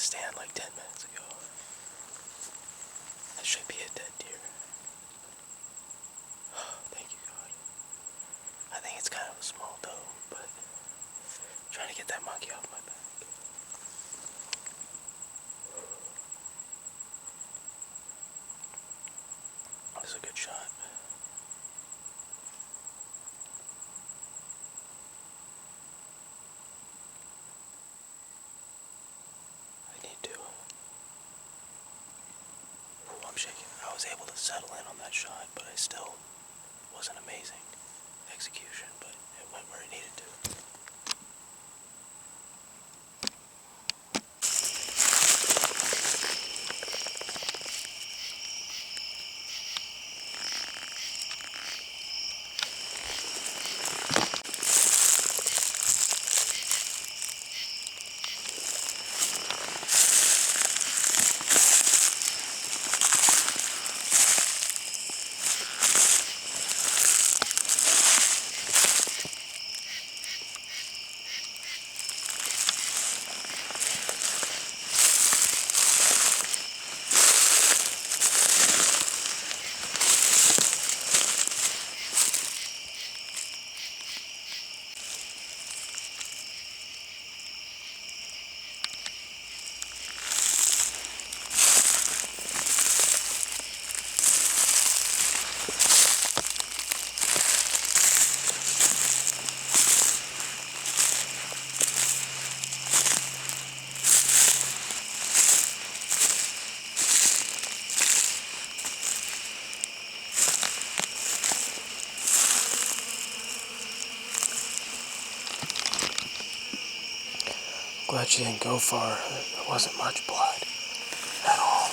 stand like 10 minutes ago. That should be a dead deer. Oh, thank you, God. I think it's kind of a small doe, but I'm trying to get that monkey off my back. That was a good shot. I'm shaking. I was able to settle in on that shot, but I still wasn't amazing execution, but it went where it needed to. Glad she didn't go far. There wasn't much blood at all.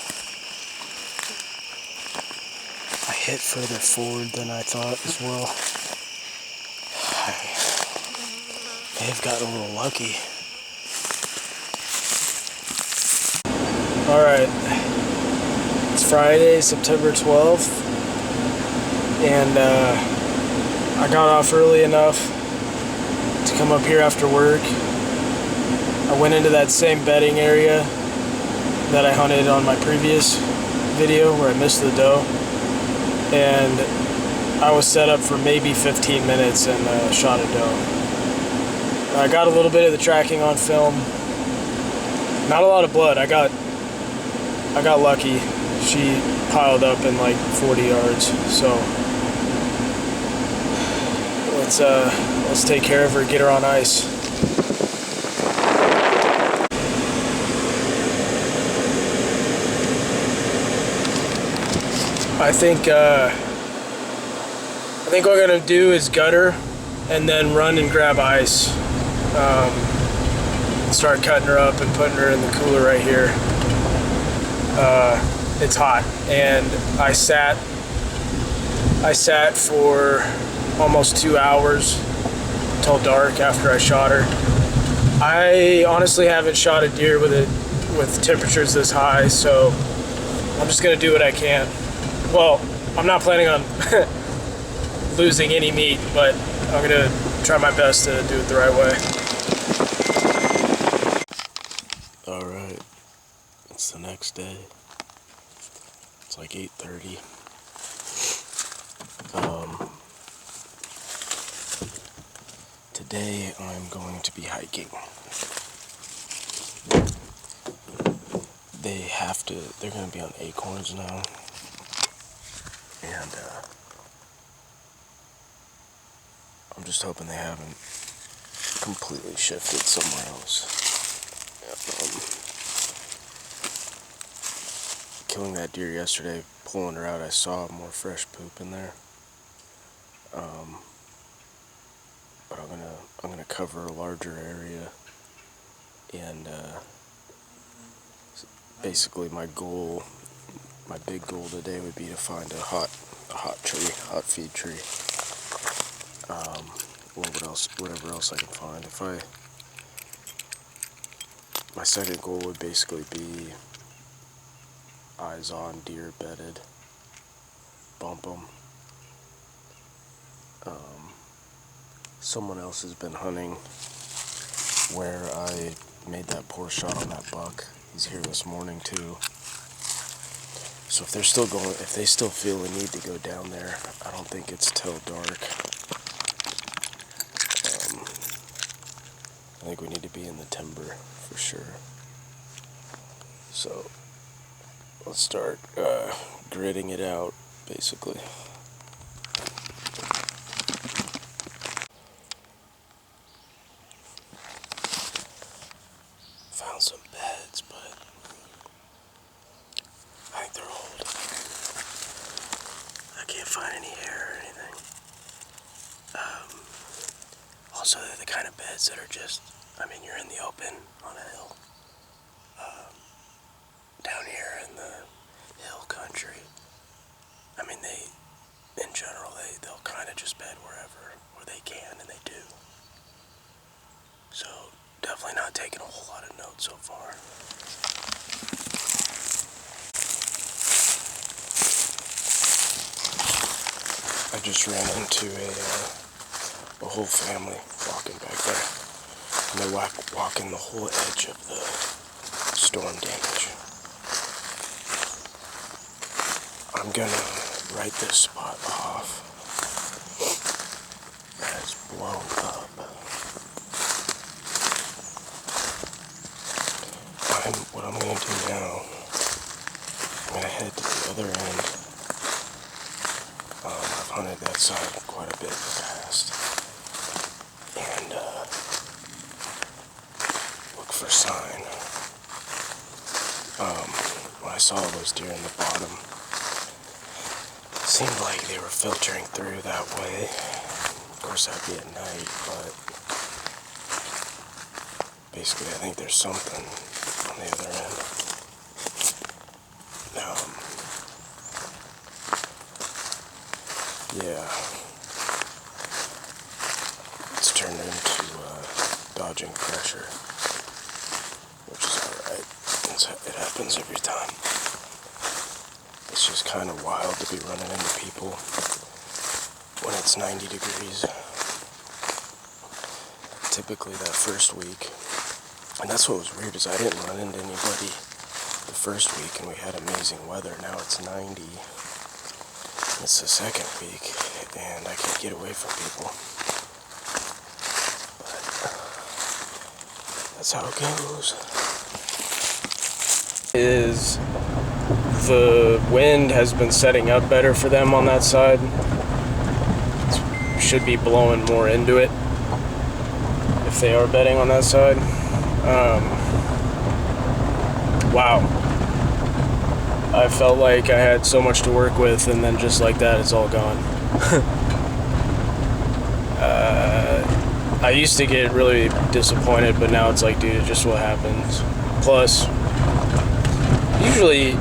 I hit further forward than I thought as well. I may have gotten a little lucky. Alright, it's Friday, September 12th, and I got off early enough to come up here after work. I went into that same bedding area that I hunted on my previous video where I missed the doe, and I was set up for maybe 15 minutes and shot a doe. I got a little bit of the tracking on film. Not a lot of blood. I got lucky. She piled up in like 40 yards. So let's take care of her, get her on ice. I think what I'm gonna do is gut her and then run and grab ice. Start cutting her up and putting her in the cooler right here. It's hot, and I sat for almost 2 hours till dark after I shot her. I honestly haven't shot a deer with temperatures this high, so I'm just gonna do what I can. Well, I'm not planning on losing any meat, but I'm gonna try my best to do it the right way. Alright, it's the next day. It's like 8:30. Today I'm going to be hiking. They're gonna be on acorns now. And I'm just hoping they haven't completely shifted somewhere else. Killing that deer yesterday, pulling her out, I saw more fresh poop in there. But I'm gonna cover a larger area, and basically my big goal today would be to find a hot feed tree. Whatever else I can find. My second goal would basically be eyes on, deer bedded, bump them. Someone else has been hunting where I made that poor shot on that buck. He's here this morning too. So if they're still going, if they still feel the need to go down there, I don't think it's till dark. I think we need to be in the timber for sure. So let's start gridding it out, basically. Found some beds, but I think they're old. I can't find any hair or anything. Also, they're the kind of beds that are just, I mean, you're in the open on a hill. Down here in the hill country, I mean, in general, they'll kind of just bed wherever they can, and they do. So, definitely not taking a whole lot of notes so far. I just ran into a whole family walking back there. And they're walking the whole edge of the storm damage. I'm gonna write this spot off as blown up. What I'm gonna do now, I'm gonna head to the other end. I've hunted that side quite a bit in the past. And look for sign. When I saw those deer in the bottom, it seemed like they were filtering through that way. Of course, that'd be at night, but basically I think there's something on the other end. Yeah. It's turned into dodging pressure, which is alright. It happens every time. It's just kind of wild to be running into people when it's 90 degrees. Typically that first week, and that's what was weird, is I didn't run into anybody the first week and we had amazing weather. Now it's 90. It's the second week and I can't get away from people. But that's how it goes. The wind has been setting up better for them on that side. It should be blowing more into it if they are bedding on that side. Wow. I felt like I had so much to work with, and then just like that, it's all gone. I used to get really disappointed, but now it's like, dude, it's just what happens. Plus, usually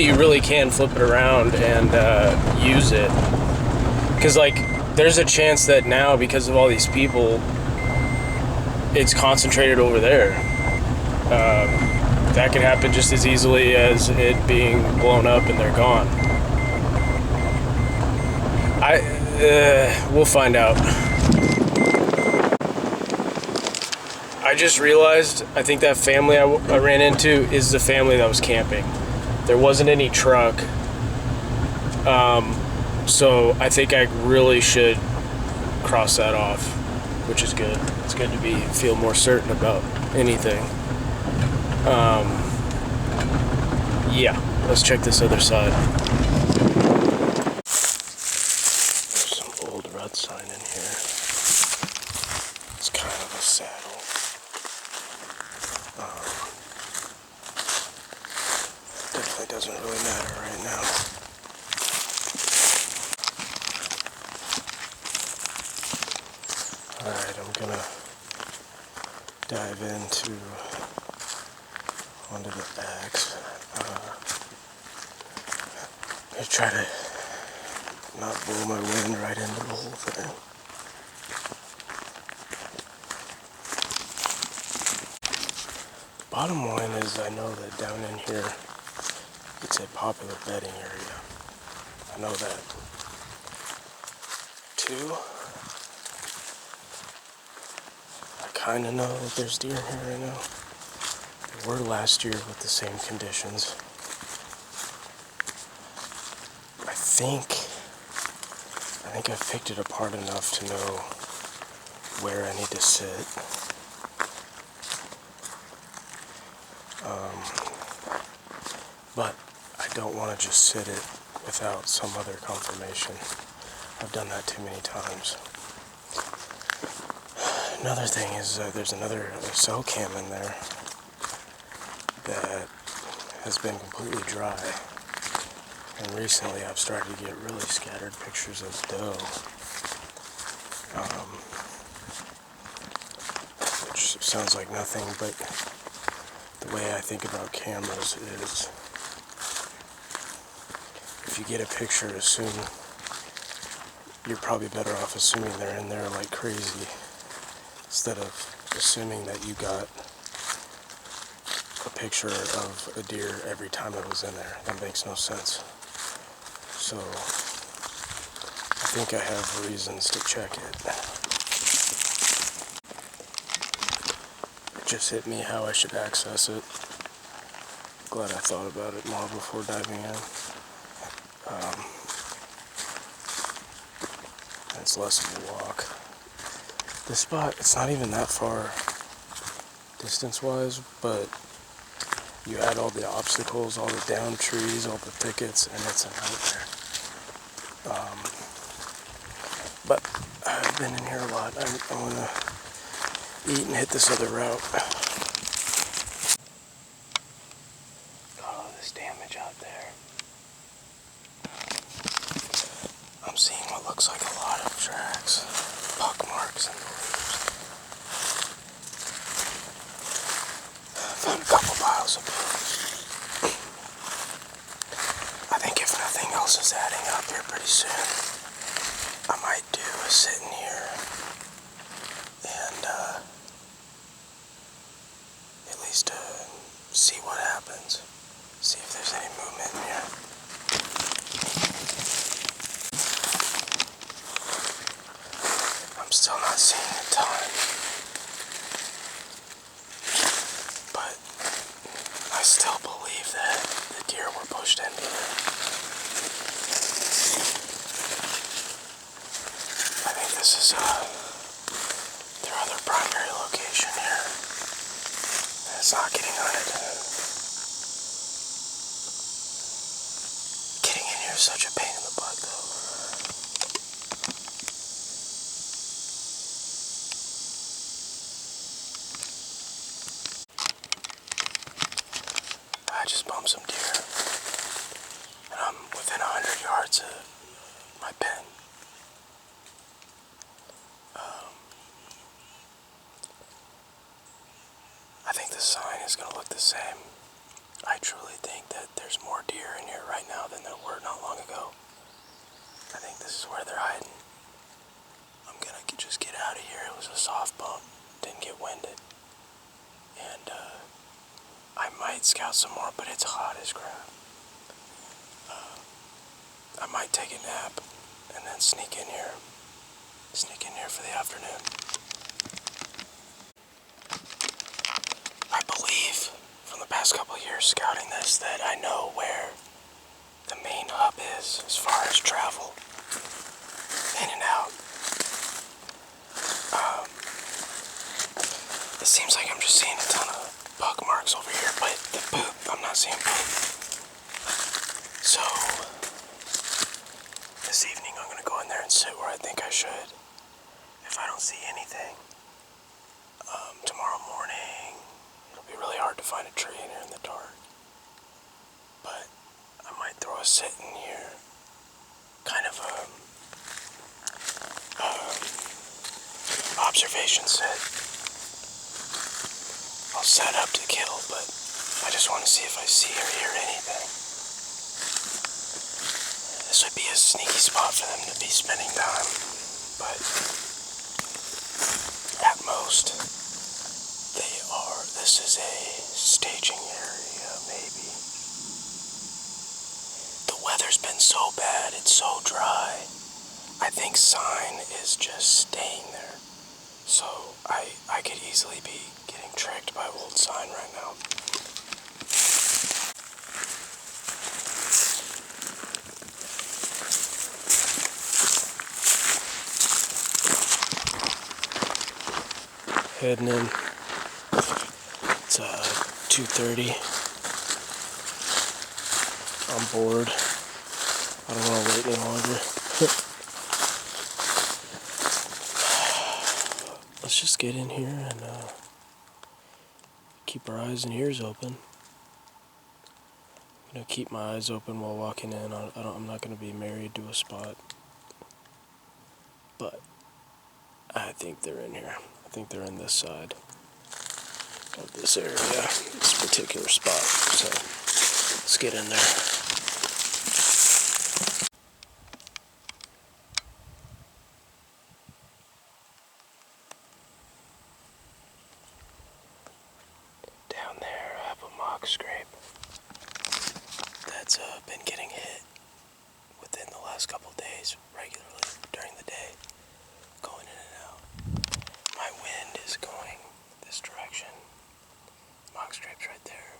you really can flip it around and use it. Because, like, there's a chance that now, because of all these people, it's concentrated over there. That could happen just as easily as it being blown up and they're gone. We'll find out. I just realized, I think that family I ran into is the family that was camping. There wasn't any truck. So I think I really should cross that off, which is good. It's good to feel more certain about anything. Yeah, let's check this other side. There's some old rut sign in here. It's kind of a saddle. Definitely doesn't really matter right now. Alright, I'm gonna dive onto the axe. I try to not blow my wind right into the whole thing. Bottom line is, I know that down in here it's a popular bedding area. I know that. Two, I kind of know that there's deer in here right now. were last year with the same conditions. I think I've picked it apart enough to know where I need to sit. But I don't want to just sit it without some other confirmation. I've done that too many times. Another thing is there's another cell cam in there that has been completely dry. And recently I've started to get really scattered pictures of doe. Which sounds like nothing, but the way I think about cameras is if you get a picture, you're probably better off assuming they're in there like crazy instead of assuming that you got a picture of a deer every time it was in there. That makes no sense. So I think I have reasons to check it. It just hit me how I should access it. Glad I thought about it more before diving in. It's less of a walk. This spot, it's not even that far distance-wise, but you add all the obstacles, all the down trees, all the thickets, and it's a nightmare. But I've been in here a lot. I want to eat and hit this other route. Got all this damage out there. I'm seeing what looks like a lot of tracks, buck marks in the leaves. Found a couple piles of bones. I think if nothing else is adding up here pretty soon, I might do a sit in here and at least see what happens. See if there's any movement in here. I'm still not seeing a ton, but I still believe that the deer were pushed into it. I think this is their other primary location here. And it's not getting hunted. Getting in here is such a pain in the butt, though. I just bumped some deer, and I'm within 100 yards of my pen. I think the sign is going to look the same. I truly think that there's more deer in here right now than there were not long ago. I think this is where they're hiding. I'm going to just get out of here. It was a soft bump. Didn't get winded. And I might scout some more, but it's hot as crap. I might take a nap and then sneak in here for the afternoon. I believe from the past couple of years scouting this that I know where the main hub is as far as travel in and out. It seems like I'm just seeing a ton of buck marks over here, but the poop, I'm not seeing poop. So this evening I'm going to go in there and sit where I think I should. If I don't see anything, tomorrow morning it'll be really hard to find a tree in here in the dark. But I might throw a sit in here, kind of a observation sit. I'll set up to kill, but I just want to see if I see or hear anything. This would be a sneaky spot for them to be spending time, but at most, this is a staging area, maybe. The weather's been so bad, it's so dry. I think sign is just staying there. So I could easily be getting tricked by old sign right now. heading in. It's 2:30. I'm bored. I don't want to wait any longer. Let's just get in here and keep our eyes and ears open. I'm gonna keep my eyes open while walking in. I'm not gonna be married to a spot, but I think they're in here. I think they're in this side of this area, this particular spot. So let's get in there. Down there, I have a mock scrape that's been getting hit within the last couple of days regularly during the day, going in and out. My wind is going this direction. Mock scrape's right there.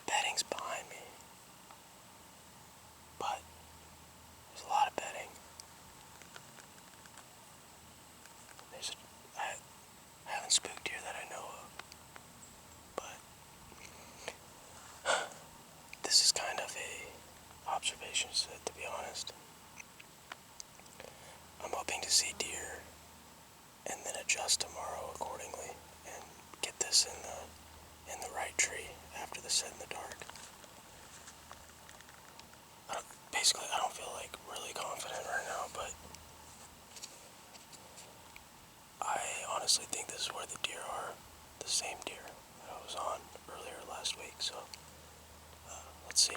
Bedding's behind me, but there's a lot of bedding. I haven't spooked here that I know of, but this is kind of a observation set, to be honest. I'm hoping to see deer and then adjust tomorrow accordingly and get this in the right tree after the set in the dark. Basically, I don't feel like really confident right now, but I honestly think this is where the deer are, the same deer that I was on earlier last week, so let's see.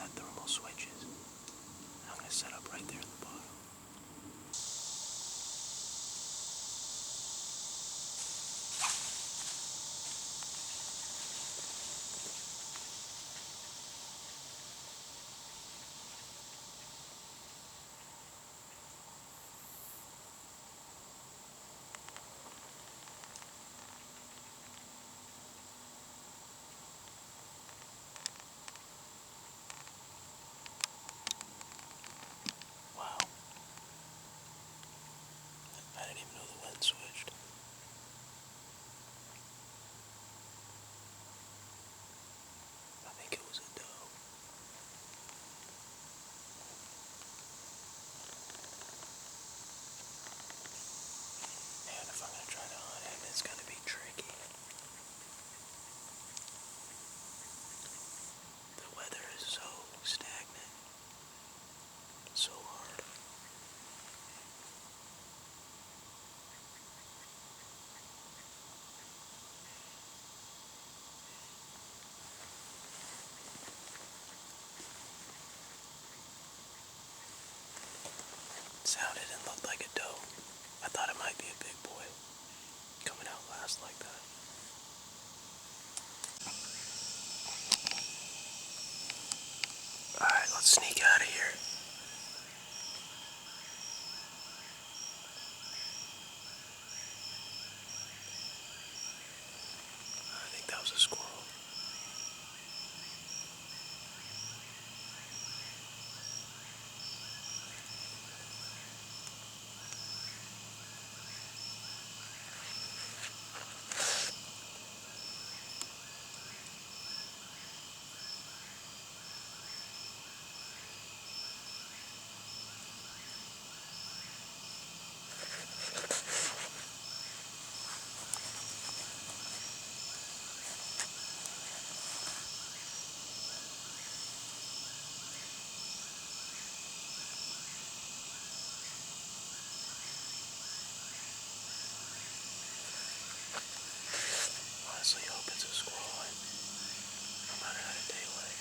that thermal switch is. I'm going to set up right there at the bottom. Wow. I didn't even know the lens switched. I think it was a doe. Man, if I'm going to try to hunt him, it's going to be tricky. The weather is so stagnant. So hard. It sounded and looked like a doe. I thought it might be a big boy coming out last like that. Alright, let's sneak out of here. I think that was a squirrel. Honestly hope it's a squirrel. I'm running out of daylight.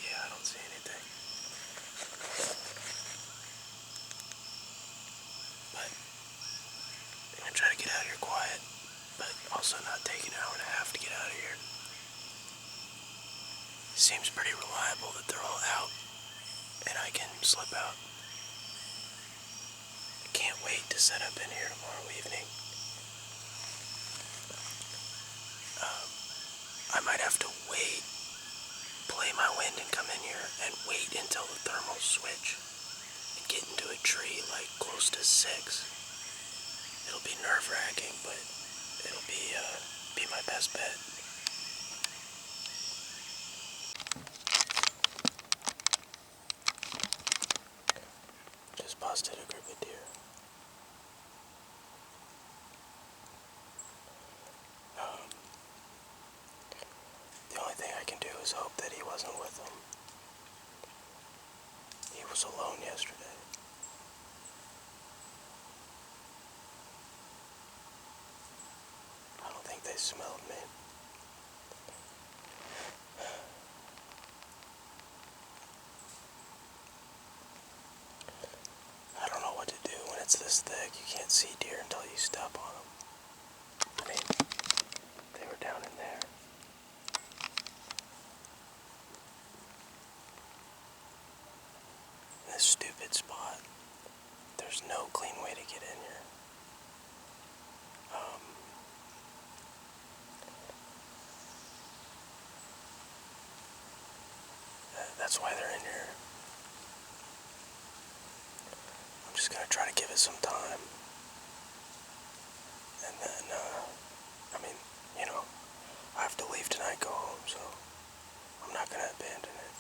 Yeah, I don't see anything. But I'm gonna try to get out of here quiet, but also not take an hour and a half to get out of here. Seems pretty reliable that they're all out, and I can slip out. Can't wait to set up in here tomorrow evening. I might have to wait, play my wind and come in here and wait until the thermal switch and get into a tree like close to 6. It'll be nerve-wracking, but it'll be my best bet. Just busted a group of deer. The only thing I can do is hope that he wasn't with them. He was alone yesterday. I don't think they smelled me. I don't know what to do when it's this thick. You can't see deer until you step on them. I mean, they were down in there. This stupid spot. There's no clean way to get in here. That's why they're in here. I'm just gonna try to give it some time. And then, I mean, you know, I have to leave tonight, go home, so I'm not gonna abandon it.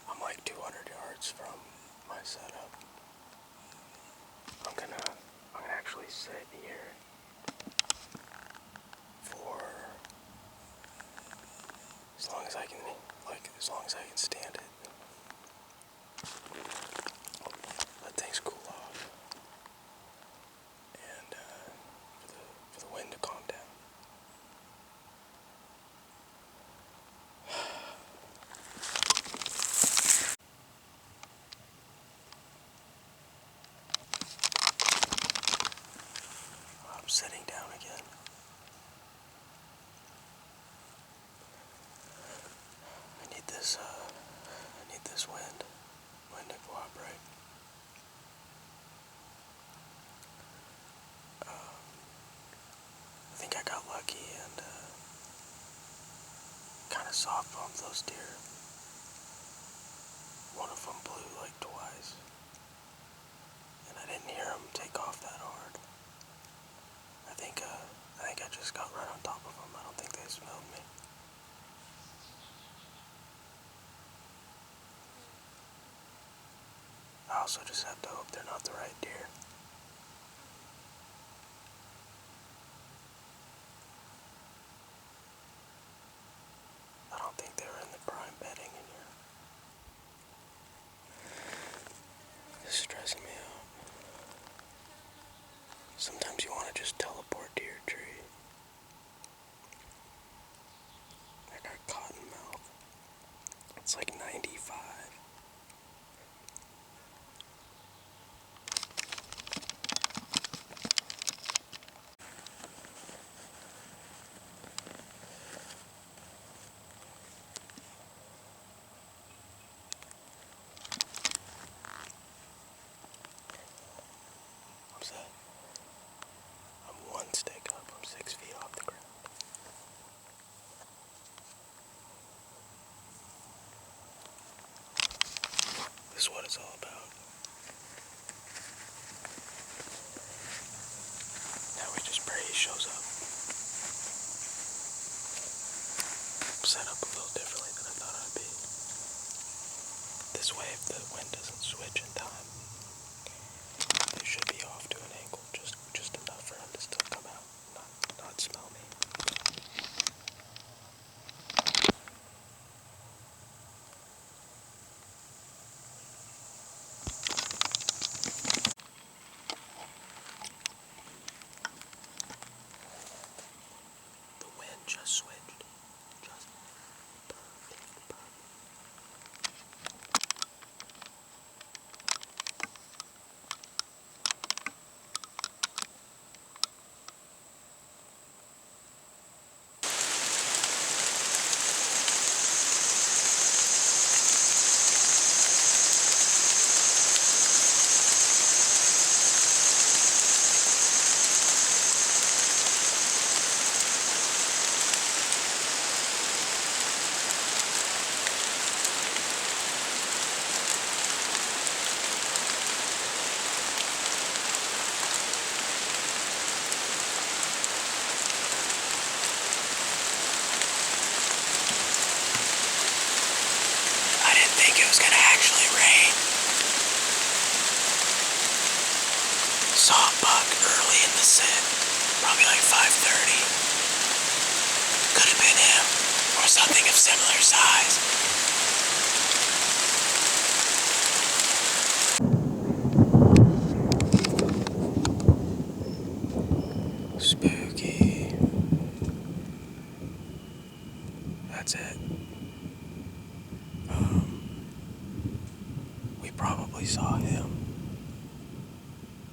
I'm like 200 yards from my setup. I'm gonna actually sit here soft bump those deer. One of them blew like twice, and I didn't hear them take off that hard. I think I just got right on top of them. I don't think they smelled me. I also just have to hope they're not the right deer. I don't think they were in the prime bedding in here. This is stressing me out. Sometimes you want to just teleport to your tree. I got cottonmouth. It's like 95. What's that? I'm one stick up. I'm 6 feet off the ground. This is what it's all about. Now we just pray he shows up. Set up a little differently than I thought I'd be. This way, if the wind doesn't switch in time, they should be off to an angle, just enough for him to still come out, not smell me. The wind just switched. Just perfect. Saw a buck early in the set, probably like 5:30. Could have been him, or something of similar size. Spooky. That's it. We probably saw him.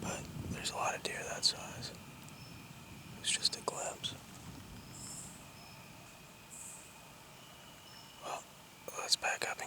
But there's a lot of deer that size. It was just a glimpse. Well, let's back up